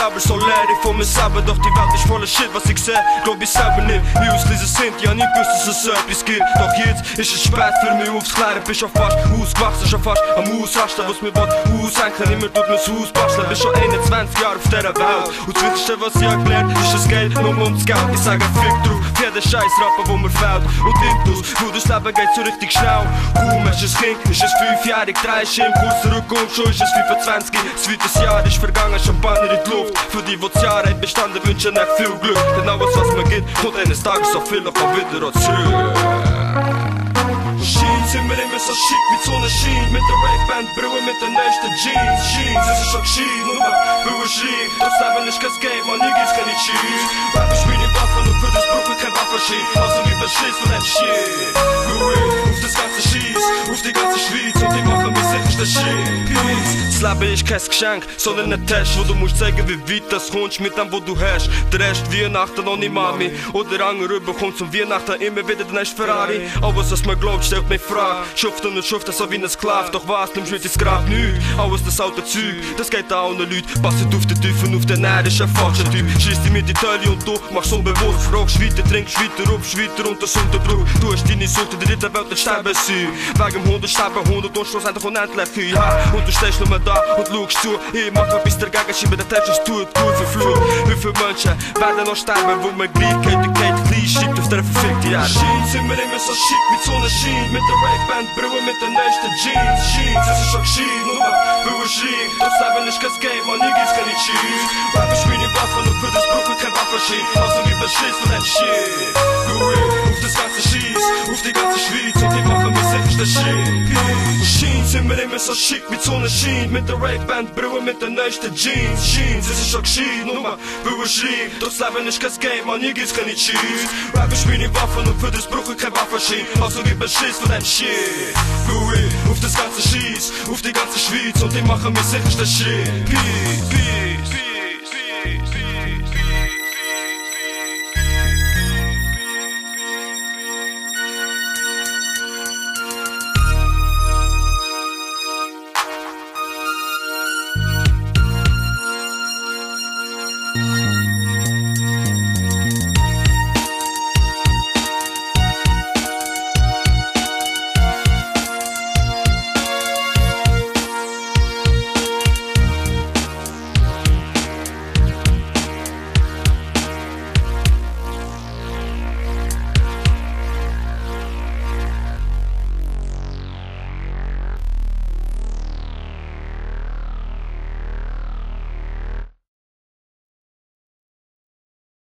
selber so leer, ich von mir selber, doch die Welt ist voller Shit, was ich seh, glaub ich selber nicht, wie ausgelesen sind, ja nie gewusst, dass es so etwas gibt, doch jetzt ist es spät für mich aufzuklären, bin schon fast ausgewachsen, schon fast am Ausrasten, was mir aushängen, immer tut mir's Haus basteln, bin schon 21 Jahre auf dieser Welt, und das Wichtigste, was ich gelernt ist das Geld, nur ums Geld, ich sage Fick drauf, für jeden scheiß Rapper, wo mir fehlt, und Intus, wo das Leben geht so richtig schnell, kaum hast du ein Kind, ist es 5-jährig, 3 ist im Kurs zurück und schon ist es 25, zweites Jahr ist vergangen, Champagner in die Luft, für die das Jahr hat bestanden, wünschen echt viel Glück, denn alles was man gibt, kommt eines Tages so viel, auch wieder zurück. Jeans sind wir immer so schick wie so eine Schiene, mit der Rave-Band brüllen mit den neuesten Jeans. Jeans, es ist schon geschehen, nur mal, weil wir schreien, das Leben ist kein Skate, man, nie gibt's keine Cheese. Rap ist wie die Waffen und für das brauchen kein Waffenschien, also lieber Schiss von dem Shit. Auf das ganze Schieß, auf die ganze Schweiz und die machen mir sicherste Shit. Das Leben ist kein Geschenk, sondern ein Test, wo du musst zeigen, wie weit das kommst mit dem, wo du hast. Der Rest Weihnachten noch nicht Mami, oder andere bekommt zum Weihnachten immer wieder den nächsten Ferrari. Alles was man glaubt, stellt mich Frage. Schufft und schufft so wie ein Sklav, doch was, nimmst mit ins Grab nicht. Alles das alte Zeug, das geht auch an Leute. Passet auf den Teufel, auf den Erd ist ein falscher Typ. Schießt dich mit Italien und du machst unbewusst. Rauchst weiter, trinkst weiter, rupst weiter und das unter Druck. Du hast deine Sucht in der dritten Welt, dann sterben sie. Wegen 100 sterben 100 und schlussendlich unendlich viel. Und du stehst nur da und schaust zu. Ich mach etwas dagegen, schiebe den Test, es tut gut verflucht. Wie viele Menschen werden noch sterben, wo man gleich geht, der geht gleich schiebt auf der verfickten Erde. Jeans sind wir immer so schick wie so eine Schiene, mit der Rave-Band brüllen mit den neuesten Jeans. Jeans, es ist schon geschehen, nur mal, weil wir schreien, das Leben ist kein Skate, man, nie gibt's keine Cheese. Rap ist wie die Waffen und für das brauchen kein Waffenschien, also lieber Schiss von dem Shit. Auf das ganze Schieß, auf die ganze Schweiz und die machen mir sicherste Shit. Jeans sind wir immer so schick wie so eine Schiene, mit der Rave-Band brüllen mit den neuesten Jeans. Jeans, es ist schon geschehen, nur mal, weil wir schreien, das Leben ist kein Skate, man, nie gibt's keine Cheese. Rap ist wie die Waffen und für das brauchen kein Waffenschien, also lieber Schiss von dem Shit. Auf das ganze Schieß, auf die ganze Schweiz und die machen mir sicherste Shit. Peace, peace, peace.